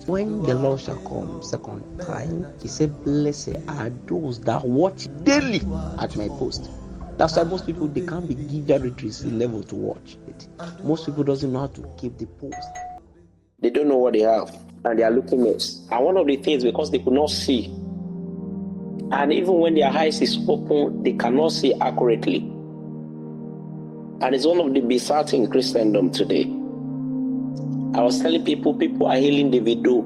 When the Lord shall come second time, he said, blessed are those that watch daily at my post. That's why most people, they can't be given literacy level to watch it. Most people doesn't know how to keep the post. They don't know what they have, and they are looking at. And one of the things, because they could not see, and even when their eyes is open, they cannot see accurately. And it's one of the bizarre in Christendom today. I was telling people are hailing Davido.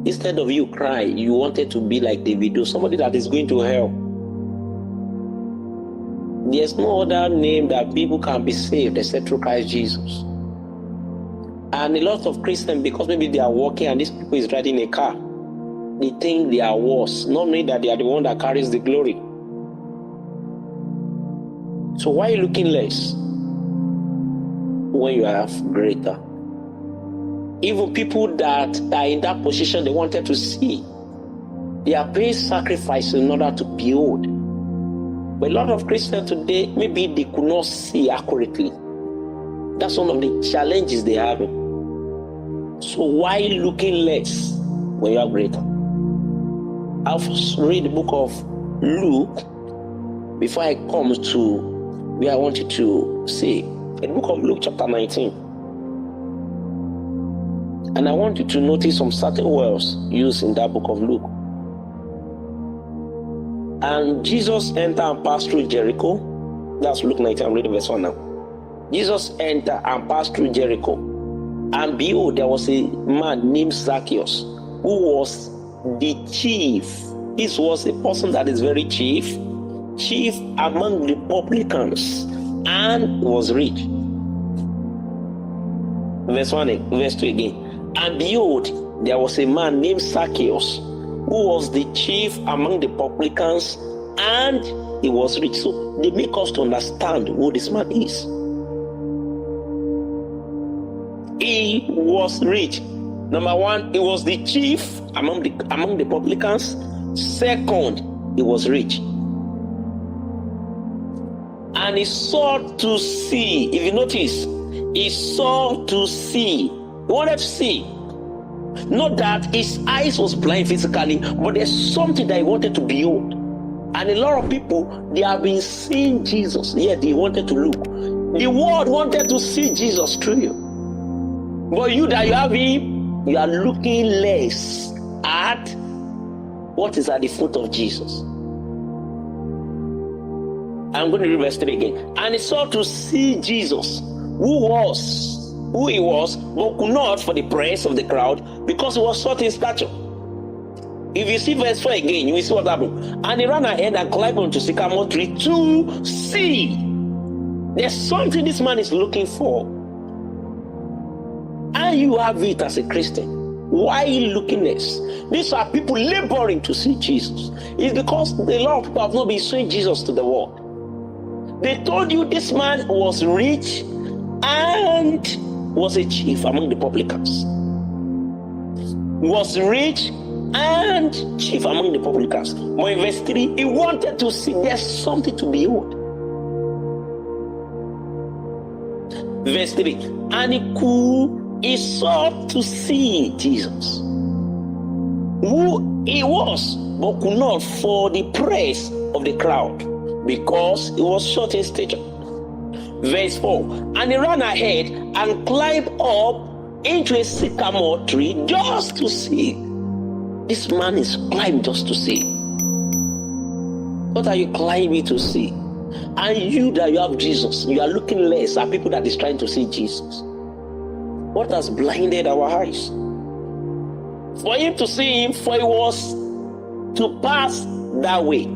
Instead of you cry, you wanted to be like Davido, somebody that is going to hell. There's no other name that people can be saved except through Christ Jesus. And a lot of Christians, because maybe they are walking and this people is riding a car, they think they are worse, not knowing that they are the one that carries the glory. So why are you looking less when you have greater? Even people that are in that position, they wanted to see. They are paying sacrifice in order to behold. But a lot of Christians today, maybe they could not see accurately. That's one of the challenges they have. So why looking less when you are greater? I'll first read the book of Luke before I come to where I want you to see. In the book of Luke chapter 19. And I want you to notice some certain words used in that book of Luke. And Jesus entered and passed through Jericho. That's Luke 19, I'm reading verse 1 now. Jesus entered and passed through Jericho. And behold, there was a man named Zacchaeus, who was the chief. This was a person that is very chief among the publicans, and was rich. Verse 1, verse 2 again. And behold, there was a man named Zacchaeus, who was the chief among the publicans, and he was rich. So they make us to understand who this man is. He was rich. Number one, he was the chief among the publicans. Second, he was rich. And he sought to see. If you notice, he sought to see. He wanted to see. Not that his eyes was blind physically, but there's something that he wanted to behold. And a lot of people, they have been seeing Jesus, yet they wanted to look. The world wanted to see Jesus through you. But you that you have him, you are looking less at what is at the foot of Jesus. I'm going to read verse 3 again. And he sought to see Jesus, who he was, but could not for the press of the crowd, because he was short in stature. If you see verse 4 again, you will see what happened. And he ran ahead and climbed onto sycamore tree to see. There's something this man is looking for. And you have it as a Christian. Why are you looking less? These are people laboring to see Jesus. It's because a lot of people have not been showing Jesus to the world. They told you this man was rich and was a chief among the publicans. Was rich and chief among the publicans. But in verse 3, he wanted to see there's something to behold. Verse 3, and he sought to see Jesus, who he was, but could not for the praise of the crowd, because he was short in stature. Verse 4, and he ran ahead and climbed up into a sycamore tree just to see. This man is climbing just to see. What are you climbing to see? And you that you have Jesus, you are looking less at people that is trying to see Jesus. What has blinded our eyes? For him to see him, for he was to pass that way.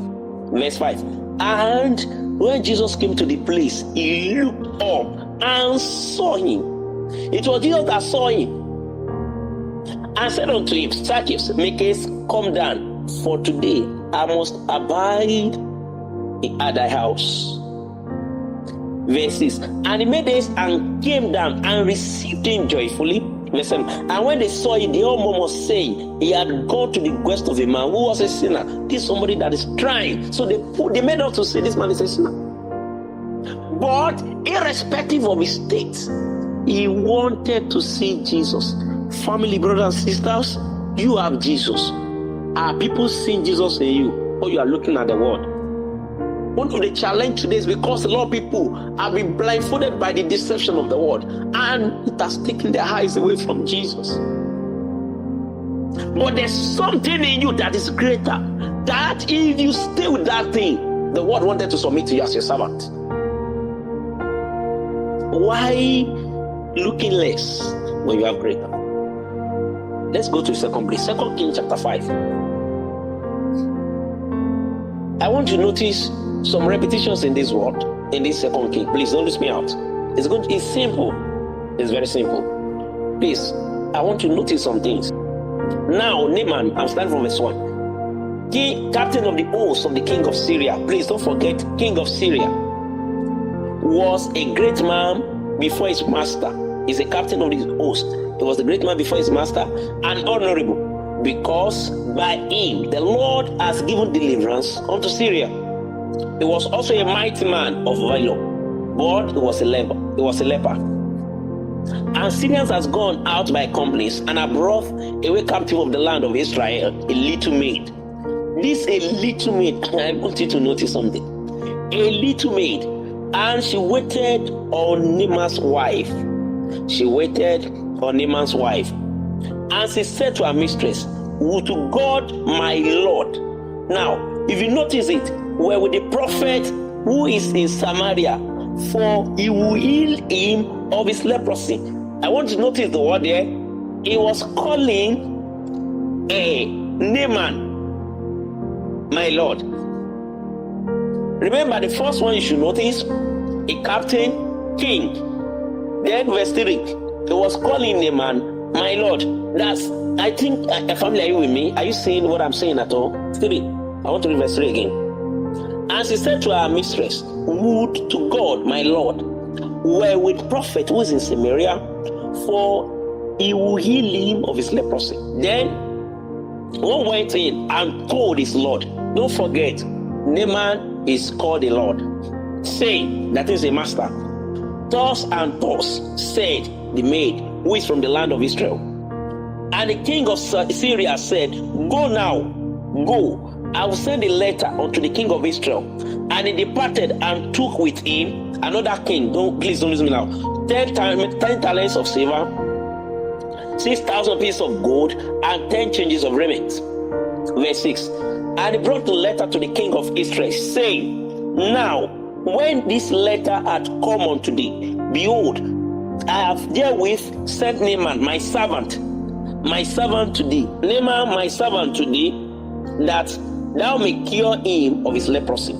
Verse 5. And when Jesus came to the place, he looked up and saw him. It was Jesus that saw him and said unto him, Zacchaeus, make haste, come down, for today I must abide at thy house. Verse 6. And he made haste and came down and received him joyfully. Verse 7. And when they saw it, they all murmured, saying, he had gone to the quest of a man who was a sinner. This is somebody that is trying. So they made us to say this man is a sinner. But irrespective of his state, he wanted to see Jesus. Family, brothers and sisters, you have Jesus. Are people seeing Jesus in you, or you are looking at the world? One of the challenge today is because a lot of people have been blindfolded by the deception of the world, and it has taken their eyes away from Jesus. But there's something in you that is greater, that if you stay with that thing, the world wanted to submit to you as your servant. Why looking less when you have greater? Let's go to second place. 2 Kings chapter 5. I want to notice some repetitions in this word, in this 2 King. Please don't lose me out. It's simple. It's very simple. Please, I want to notice some things. Now, Naaman, I'm starting from verse 1. Captain of the host of the king of Syria. Please don't forget, king of Syria was a great man before his master. He's a captain of the host. He was a great man before his master, and honorable, because by him the Lord has given deliverance unto Syria. He was also a mighty man of valor, but he was a leper. And Syrians has gone out by companies and have brought away captive of the land of Israel a little maid. This a little maid, I want you to notice something. A little maid, and she waited on Naaman's wife. She waited on Naaman's wife, and she said to her mistress, "Would to God, my Lord." Now, if you notice it, we're with the prophet who is in Samaria, for he will heal him of his leprosy. I want to notice the word there. He was calling Naaman, my Lord. Remember, the first one you should notice, a captain, king. Then verse 3, he was calling Naaman, my Lord. That's, I think, family, are you with me? Are you seeing what I'm saying at all? 3. I want to read verse 3 again. And she said to her mistress, "Would to God, my Lord, were with prophet who is in Samaria, for he will heal him of his leprosy." Then one went in and told his Lord. Don't forget, Naaman is called the Lord, saying, that is a master. Thus and thus said the maid, who is from the land of Israel. And the king of Syria said, "Go now, go. I will send a letter unto the king of Israel." And he departed and took with him another king. Please don't lose me now. 10 talents of silver, 6,000 pieces of gold, and 10 changes of raiment. Verse 6. And he brought the letter to the king of Israel, saying, "Now, when this letter had come unto thee, behold, I have therewith sent Naaman, my servant to thee. Naaman, my servant to thee, that thou may cure him of his leprosy."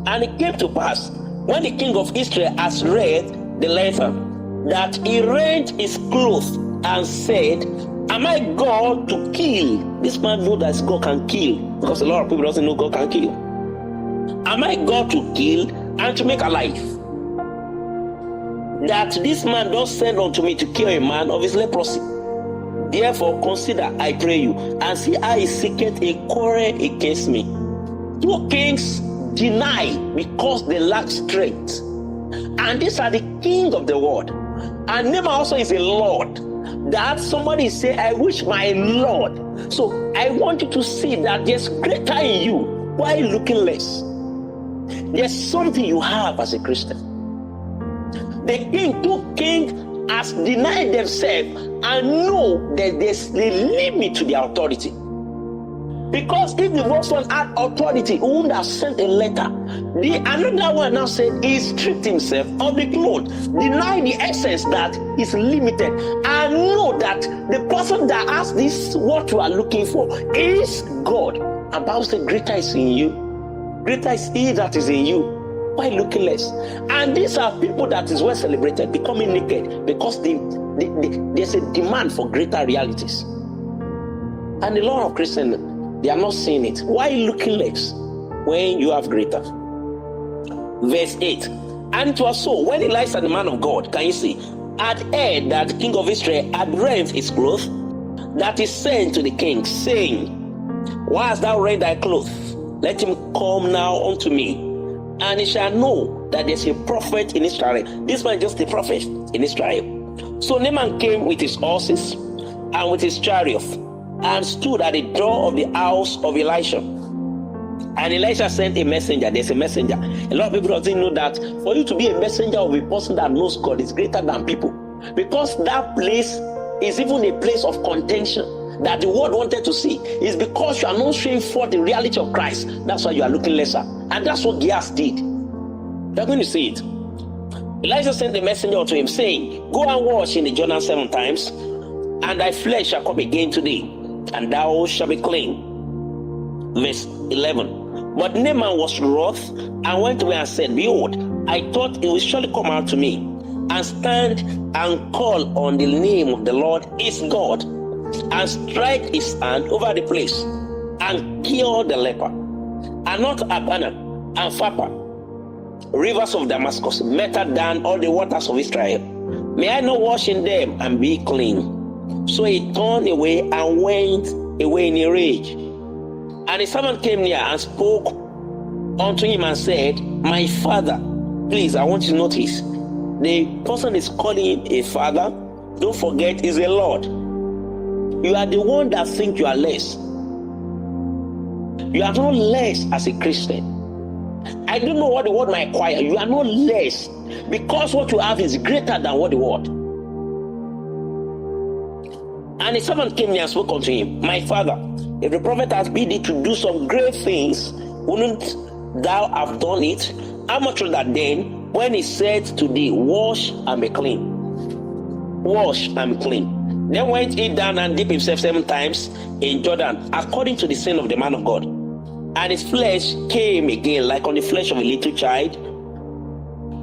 And it came to pass, when the king of Israel has read the letter, that he rent his clothes and said, "Am I God to kill?" This man knows that God can kill, because a lot of people doesn't know God can kill. Am I God to kill and to make alive? That this man does send unto me to cure a man of his leprosy. Therefore consider, I pray you, and see how he seeketh a quarrel against me. 2 kings deny because they lack strength, and these are the king of the world. And Naaman also is a lord. That somebody say, "I wish my Lord." So I want you to see that there's greater in you. Why are you looking less? There's something you have as a Christian. The two kings has denied themselves and know that there's a limit to their authority. Because if the first one had authority, he wouldn't have sent a letter. The another one now said he stripped himself of the clothes, deny the essence that is limited, and know that the person that has this, what you are looking for, is God. And Bible says, greater is in you. Greater is he that is in you. Why looking less? And these are people that is well celebrated, becoming naked, because there's a demand for greater realities. And a lot of Christians, they are not seeing it. Why looking less when you have greater? Verse 8. And it was so, when Elisha, the man of God, can you see, had heard that the king of Israel had rent his clothes, that he sent to the king, saying, "Why hast thou rent thy clothes? Let him come now unto me, and he shall know that there's a prophet in Israel." This man is just a prophet in Israel. So Naaman came with his horses and with his chariot, and stood at the door of the house of Elisha. And Elisha sent a messenger. There's a messenger. A lot of people don't know that for you to be a messenger of a person that knows God is greater than people, because that place is even a place of contention that the world wanted to see. Is because you are not showing forth the reality of Christ. That's why you are looking lesser. And that's what Gehazi did. You're going to see it. Elisha sent a messenger to him, saying, go and wash in the Jordan 7 times, and thy flesh shall come again to thee, and thou shalt be clean. Verse 11. But Naaman was wroth, and went away and said, behold, I thought it will surely come out to me, and stand and call on the name of the Lord his God, and strike his hand over the place, and cure the leper. And not Abana and Pharpar, rivers of Damascus, better than all the waters of Israel. May I not wash in them and be clean? So he turned away and went away in a rage. And his servant came near and spoke unto him and said, my father. Please, I want you to notice, the person is calling him a father. Don't forget, is a Lord. You are the one that think you are less. You are not less as a Christian. I don't know what the world might acquire. You are not less, because what you have is greater than what the world. And his servant came near and spoke unto him, my father, if the prophet has bid thee to do some great things, wouldn't thou have done it? How much rather then, when he said to thee, wash and be clean? Wash and be clean. Then went he down and dipped himself 7 times in Jordan, according to the saying of the man of God. And his flesh came again like on the flesh of a little child,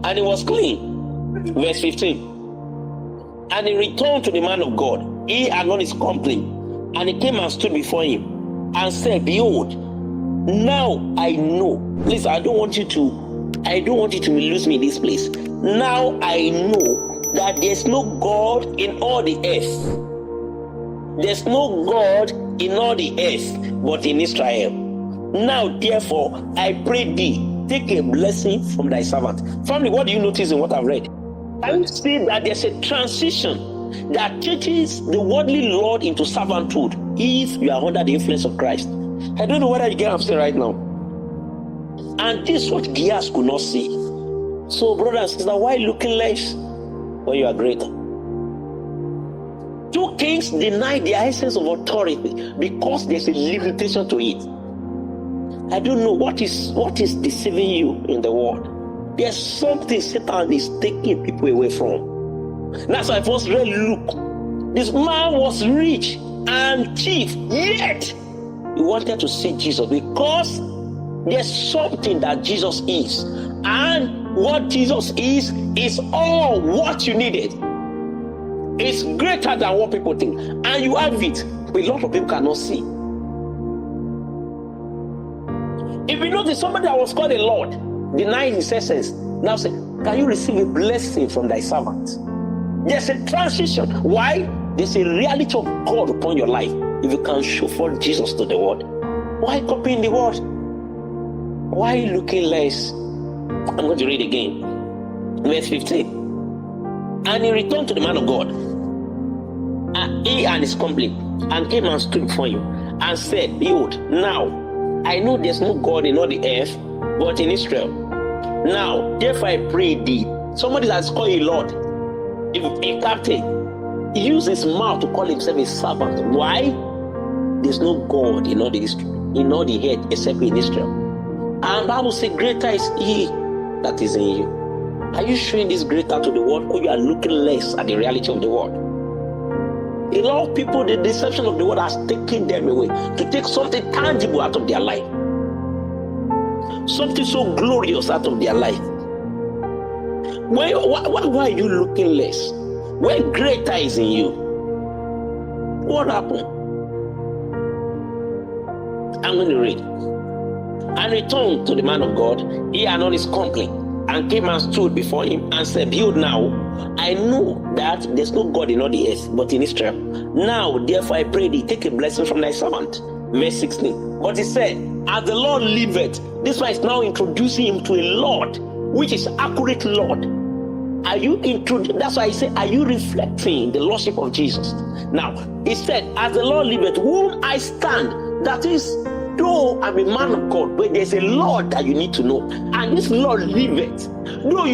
and he was clean. Verse 15. And he returned to the man of God, he and all his company, and he came and stood before him, and said, behold, now I know. Please, I don't want you to lose me in this place. Now I know that there's no God in all the earth. There's no God in all the earth but in Israel. Now, therefore, I pray thee, take a blessing from thy servant. Family, what do you notice in what I've read? Can you see that there's a transition that teaches the worldly Lord into servanthood if you are under the influence of Christ? I don't know whether you get what I'm saying right now. And this is what Gehazi could not see. So, brother and sister, why looking less when you are greater? 2 kings deny their essence of authority because there's a limitation to it. I don't know what is deceiving you in the world. There's something Satan is taking people away from. That's why I first read Luke. This man was rich and chief, yet he wanted to see Jesus because there's something that Jesus is. And what Jesus is all what you needed. It's greater than what people think. And you have it, but a lot of people cannot see. If you notice, somebody that was called a Lord denied his essence, now say, can you receive a blessing from thy servant? There's a transition. Why? There's a reality of God upon your life. If you can show forth Jesus to the world, why copying the world? Why looking less? I'm going to read again. Verse 15. And he returned to the man of God, and he and his company, and came and stood before him, and said, behold, now I know there's no God in all the earth but in Israel. Now, therefore I pray thee. Somebody that's called a Lord, a captain, he used his mouth to call himself a servant. Why? There's no God in all the earth except in Israel. And Bible says, greater is he that is in you. Are you showing this greater to the world, or you are looking less at the reality of the world? A lot of people, the deception of the world has taken them away to take something tangible out of their life, something so glorious out of their life. Why are you looking less when greater is in you? What happened? I'm going to read. And returned to the man of God, he and all his company, and came and stood before him and said, behold, now I know that there's no God in all the earth but in Israel. Now therefore I pray thee, take a blessing from thy servant. Verse 16. But he said, as the Lord liveth. This one is now introducing him to a Lord, which is accurate Lord. Are you that's why I say, are you reflecting the Lordship of Jesus? Now, he said, as the Lord liveth, whom I stand. That is, though I'm a man of God, but there's a Lord that you need to know. And this Lord liveth. Though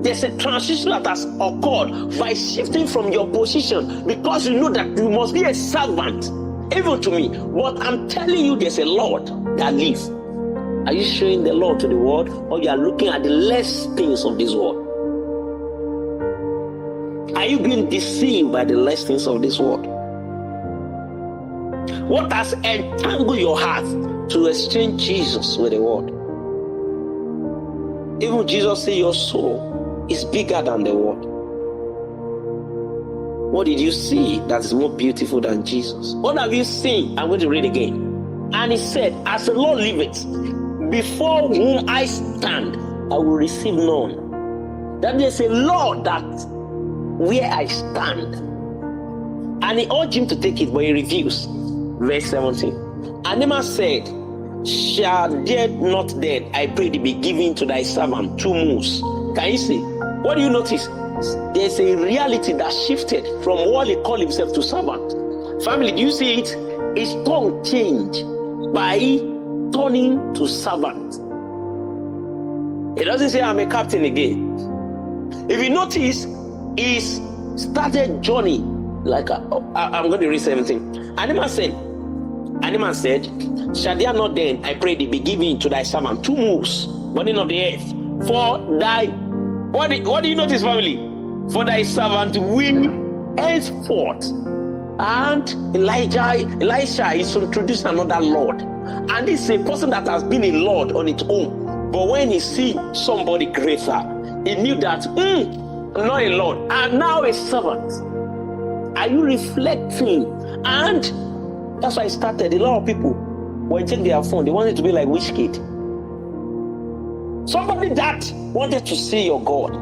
there's a transition that has occurred by shifting from your position, because you know that you must be a servant, even to me. But I'm telling you, there's a Lord that lives. Are you showing the Lord to the world, or you are looking at the less things of this world? Are you being deceived by the less things of this world? What has entangled your heart to exchange Jesus with the world? Even Jesus said your soul is bigger than the world. What did you see that is more beautiful than Jesus? What have you seen? I'm going to read again. And he said, as the Lord liveth, before whom I stand, I will receive none. That there's a Lord that where I stand. And he urged him to take it, but he refused. Verse 17. And the man said, shall there not then, I pray thee, be given to thy servant 2 moons? Can you see? What do you notice? There's a reality that shifted from what he called himself to servant. Family, do you see it? His tongue changed by turning to servant. It doesn't say I'm a captain again. If you notice, he started journey like I'm going to read 17. And the man said, shall there not then, I pray thee, be given to thy servant 2 moons, burning of the earth, for thy, what do you notice, family? For thy servant will henceforth. And Elisha is introducing another Lord. And this is a person that has been a Lord on its own. But when he see somebody greater, he knew that, I'm not a Lord, I'm now a servant. Are you reflecting? And that's why I started. A lot of people, when they take their phone, they wanted to be like which kid? Somebody that wanted to see your God.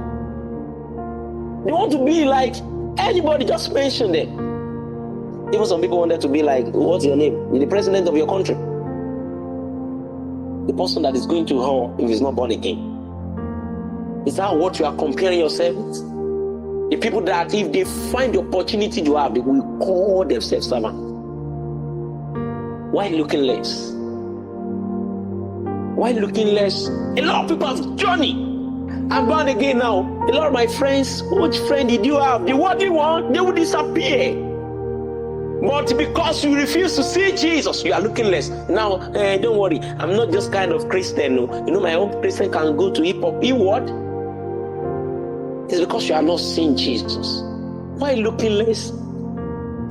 They want to be like anybody, just mention them. Even some people wanted to be like, what's your name? You're the president of your country. The person that is going to hell if he's not born again. Is that what you are comparing yourself with? The people that if they find the opportunity to have, they will call themselves servants. Why looking less? Why looking less? A lot of people have journey. I'm born again now. A lot of my friends, which friend did you have? The worldly one, they will disappear. But because you refuse to see Jesus, you are looking less. Now, don't worry. I'm not just kind of Christian. No. You know, my own Christian can go to hip hop. What? It's because you are not seeing Jesus. Why looking less?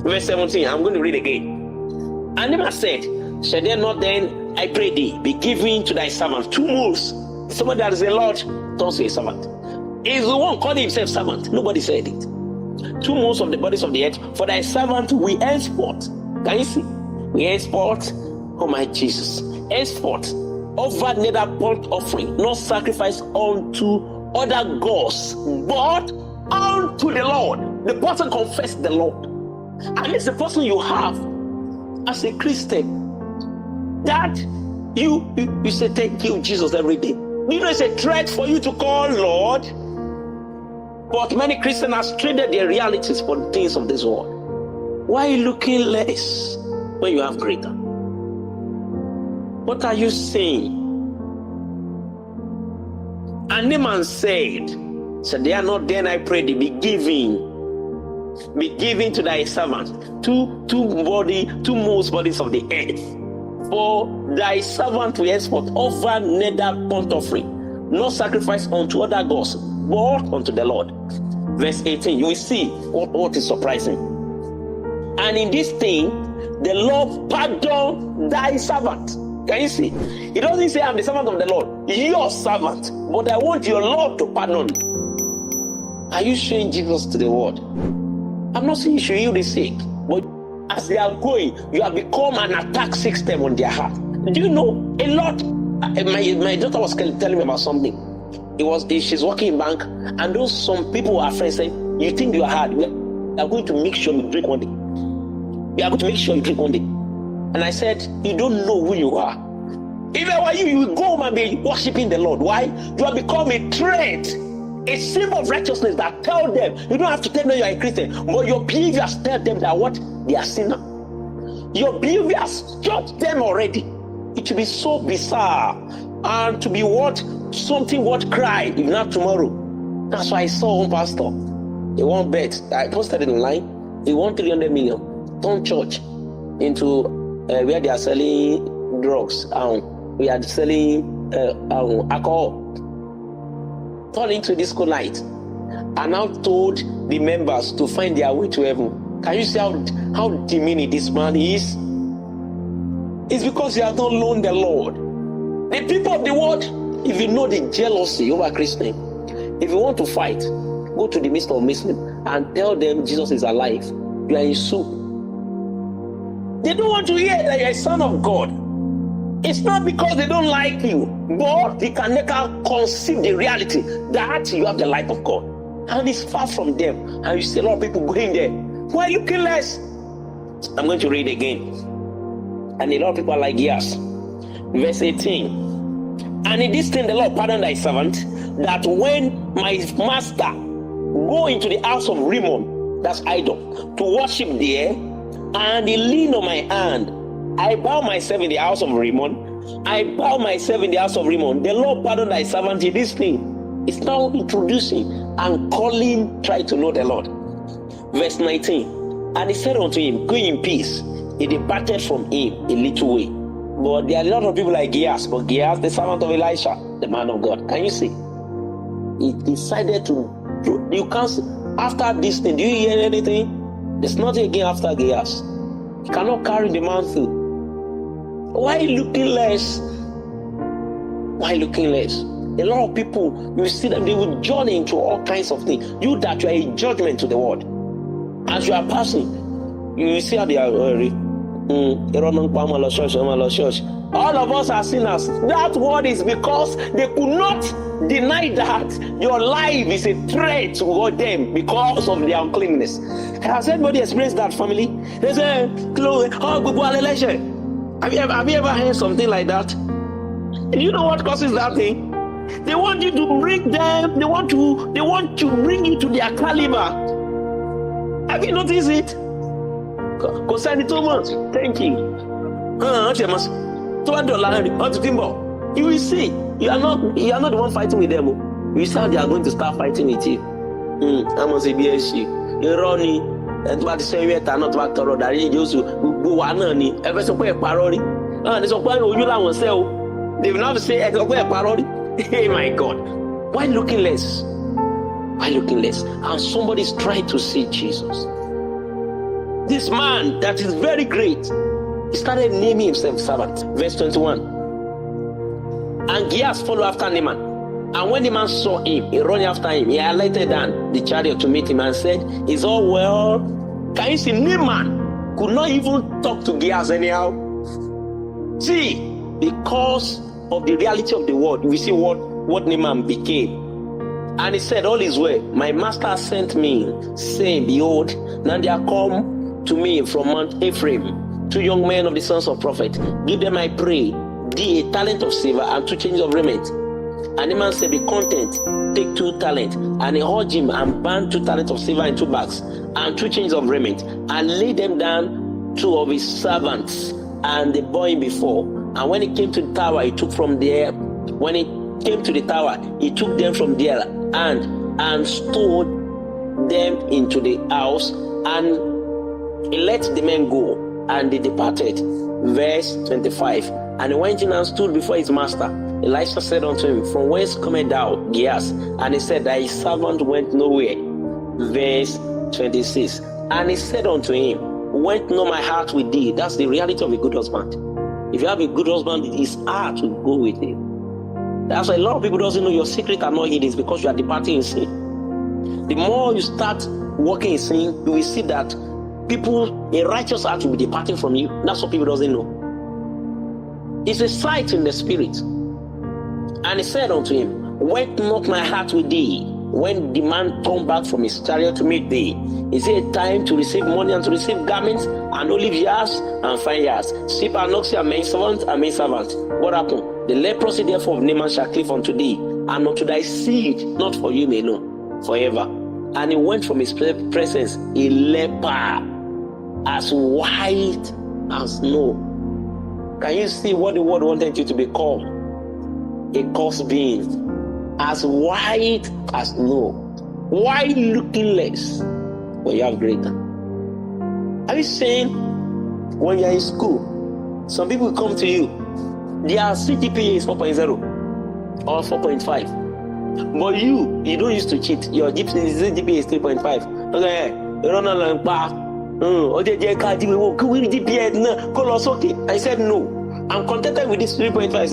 Verse 17, I'm going to read again. And the man said, shall there not then, I pray thee, be given to thy servant 2 moons? Somebody that is a Lord, don't say servant. He's the one calling himself servant. Nobody said it. 2 moons of the bodies of the earth, for thy servant we henceforth. Can you see? We henceforth, oh my Jesus, henceforth, offer neither burnt offering, nor sacrifice unto other gods, but unto the Lord. The person confessed the Lord. And it's the person you have as a Christian that you say thank you Jesus every day. You know, it's a threat for you to call Lord. But many Christians have traded their realities for the things of this world. Why are you looking less when you have greater? What are you saying? And the man said, so they are not then, I pray thee, be given to thy servant two most bodies of the earth. For thy servant will henceforth offer neither burnt offering, nor sacrifice unto other gods, but unto the Lord. Verse 18, you will see what is surprising. And in this thing, the Lord pardon thy servant. Can you see? It doesn't say I'm the servant of the Lord, your servant, but I want your Lord to pardon. Are you showing Jesus to the world? I'm not saying you should heal the sick, but as they are going, you have become an attack system on their heart. Do you know a lot? My daughter was telling me about something. She's working in bank, and those some people are friends saying, you think you are hard, we are going to make sure you drink one day. We are going to make sure you drink one day. And I said, you don't know who you are. If I were you, you would go home and be worshiping the Lord. Why? You have become a threat A symbol of righteousness that tell them, you don't have to tell them you are a Christian, but your behaviors tell them that what? They are sinner. Your behaviors judge them already. It will be so bizarre and to be what? Something what cry if not tomorrow. That's why I saw one pastor. He won bet. I posted it online. He won 300 million. Turn church into where they are selling drugs. We are selling alcohol. Turn into disco night. And now told the members to find their way to heaven. Can you see how demeaning this man is? It's because you have not known the Lord. The people of the world, if you know the jealousy over Christian, if you want to fight, go to the midst of Muslims and tell them Jesus is alive. You are in soup. They don't want to hear that you are a son of God. It's not because they don't like you, but they can never conceive the reality that you have the light of God. And it's far from them. And you see a lot of people going there. Why are you careless? I'm going to read again. And a lot of people are like, yes. Verse 18. And in this thing the Lord pardoned thy servant, that when my master go into the house of Rimmon, that's idol, to worship there, and he leaned on my hand, I bow myself in the house of Rimmon. I bow myself in the house of Rimmon. The Lord pardoned thy servant in this thing. It's now introducing and calling, try to know the Lord. Verse 19. And he said unto him, go in peace. He departed from him a little way. But there are a lot of people like Gehazi, but Gehazi, the servant of Elisha, the man of God. Can you see? He decided to, you can't, after this thing, do you hear anything? There's nothing again after Gehazi. You cannot carry the mantle. Why looking less? Why looking less? A lot of people, you see them, they will journey into all kinds of things. You that you are a judgment to the world. As you are passing, you will see how they are already. All of us are sinners. That word is because they could not deny that your life is a threat to them because of their uncleanness. Has anybody experienced that, family? They say, have you ever heard something like that? And you know what causes that thing? They want you to bring them, they want to bring you to their caliber. Have you noticed it? Concerning 2 months. Thank you. You will see. You are not the one fighting with them. You will see how they are going to start fighting with you. I must say BSC. You're running. And what the same way not back to that you go one ever so quite parody. And it's a point you will sell. They will not say it's a parody. Hey my God. Why looking less? Why looking less? And somebody is trying to see Jesus. This man that is very great, he started naming himself servant. Verse 21. And Gehazi followed after Naaman. And when the man saw him, he ran after him. He alighted down the chariot to meet him and said, is all well? Can you see? Naaman could not even talk to Gehazi anyhow. See, because of the reality of the word, we see what Naaman became. And he said, all is well. My master sent me, saying, behold, now they are come to me from Mount Ephraim, 2 young men of the sons of prophet. Give them, I pray, thee a talent of silver and 2 changes of raiment. And the man said, be content, take 2 talents. And he urged him and bound 2 talents of silver in 2 bags and 2 changes of raiment, and laid them down 2 of his servants, and they bore him before. And when he came to the tower, he took from there. When he came to the tower, he took them from there and stowed them into the house, and he let the men go, and they departed. Verse 25. And he went in and stood before his master. Elisha said unto him, from whence comest thou, Gehazi? And he said, thy servant went nowhere. Verse 26. And he said unto him, went not my heart with thee? That's the reality of a good husband. If you have a good husband, his heart will go with him. That's why a lot of people doesn't know your secret are not hidden. It's because you are departing in sin. The more you start walking in sin, you will see that people, a righteous heart will be departing from you. That's what people doesn't know. It's a sight in the spirit. And he said unto him, went not my heart with thee when the man turned back from his chariot to meet thee? Is it a time to receive money and to receive garments and olive yards and fine yards, sheep and oxen and maidservants and maidservants? What happened? The leprosy therefore of Naaman shall cleave unto thee, and unto thy seed, not for you alone, forever. And he went from his presence a leper, as white as snow. Can you see what the word wanted you to become? A cursed being, as white as snow. Why looking less when you have greater? Are you saying when you are in school, some people come to you, their CGPA is 4.0 or 4.5, but you don't used to cheat. Your CGPA is 3.5. Okay, you don't know like I said no. I'm contented with this 3.5.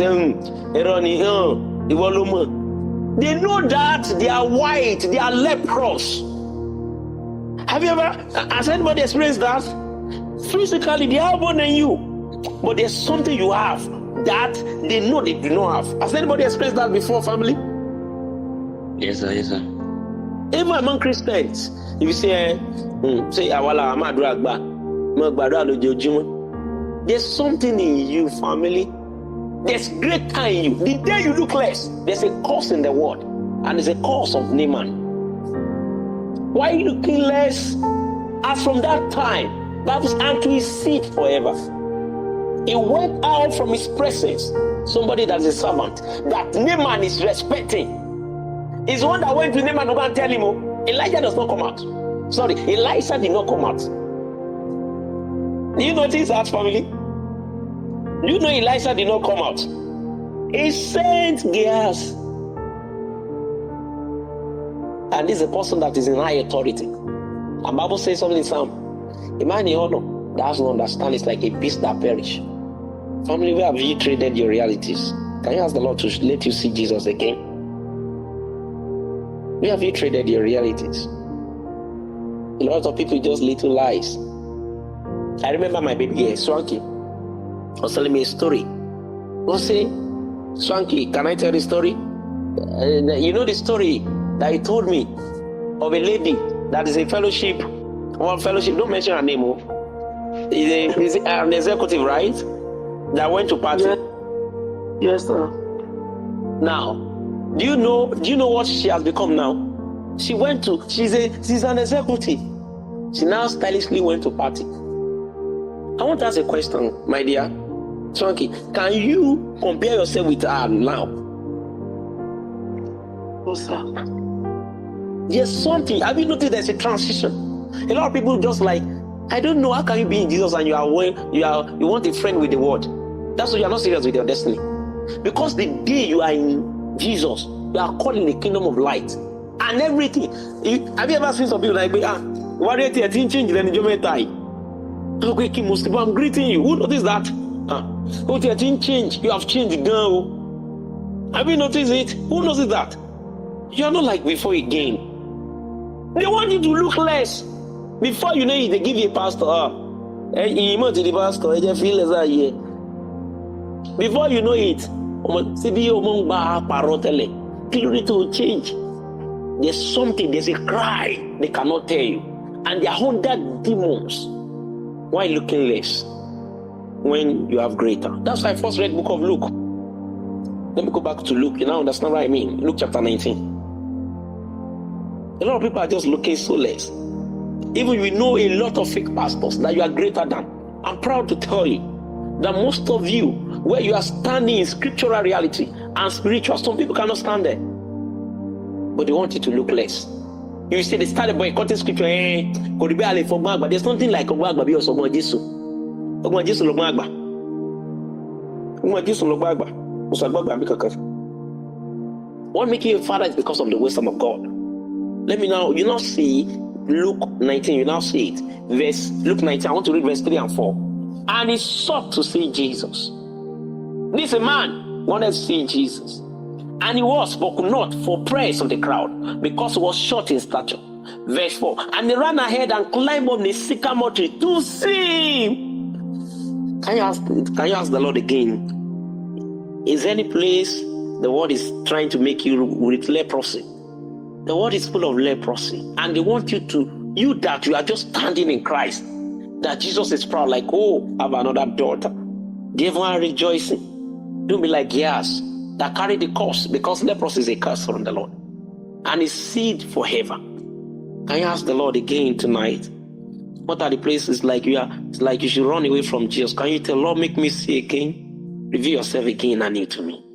They know that they are white, they are leprous. Has anybody experienced that? Physically, they are more than you, but there's something you have that they know they do not have. Has anybody experienced that before, family? Yes, sir. Yes, sir. Even among Christians, if you say, there's something in you, family. There's greater in you. The day you look less, there's a curse in the world, and it's a curse of Naaman. Why are you looking less? As from that time, that was unto his seed forever. He went out from his presence. Somebody that's a servant that Naaman is respecting is one that went to Naaman to go and tell him, oh, Elijah does not come out. Sorry, Elisha did not come out. Do you notice that, family? Do you know Elisha did not come out? He sent Gehazi. And this is a person that is in high authority. And Bible says something in Psalm. A man in honor that has no understand is like a beast that perish. Family, where have you traded your realities? Can you ask the Lord to let you see Jesus again? Where have you traded your realities? A lot of people just little lies. I remember my baby girl, Swanky, was telling me a story. Was saying, Swanky, can I tell the story? You know the story that he told me of a lady that is a fellowship. One fellowship, don't mention her name. Is an executive, right? That went to party. Yeah. Yes, sir. Now, do you know what she has become now? She's an executive. She now stylishly went to party. I want to ask a question, my dear Swanky. Can you compare yourself with her now? No, sir. There's something. Have you noticed there's a transition? A lot of people just like, I don't know, how can you be in Jesus and you want a friend with the word? That's why you are not serious with your destiny. Because the day you are in Jesus, you are called in the kingdom of light. And everything. Have you ever seen some people like, what are you change then you may die? I'm greeting you. Who noticed that? Oh, change. You have changed, girl. Have you noticed it? Who noticed that? You are not like before again. They want you to look less. Before you know it, they give you a pastor. Before you know it, to change. There's something, there's a cry they cannot tell you. And they are under demons. Why looking less when you have greater? That's why I first read book of Luke. Let me go back to Luke. You now understand what I mean. Luke chapter 19. A lot of people are just looking so less. Even we know a lot of fake pastors that you are greater than. I'm proud to tell you that most of you, where you are standing in scriptural reality and spiritual, some people cannot stand there. But they want you to look less. You see, they started boycotting scripture. But there's nothing like Ogba be also Ogba Jesu. Ogba Jesu Ogba. Ogba Jesu Ogba. What makes you a father is because of the wisdom of God. Let me now, you now see Luke 19, you now see it. Luke 19, I want to read verse 3 and 4. And he sought to see Jesus. This man wanted to see Jesus. And he was, but could not for praise of the crowd, because he was short in stature. Verse 4. And he ran ahead and climbed up the sycamore tree to see him. Can you ask the Lord again? Is there any place the world is trying to make you with leprosy? The world is full of leprosy. And they want you that you are just standing in Christ. That Jesus is proud, like, oh, I have another daughter. The everyone rejoicing. Don't be like, yes. that carry the curse, because leprosy is a curse from the Lord and is sealed forever. Can you ask the Lord again tonight? What are the places it's like you should run away from Jesus? Can you tell Lord, make me see again? Reveal yourself again anew to me.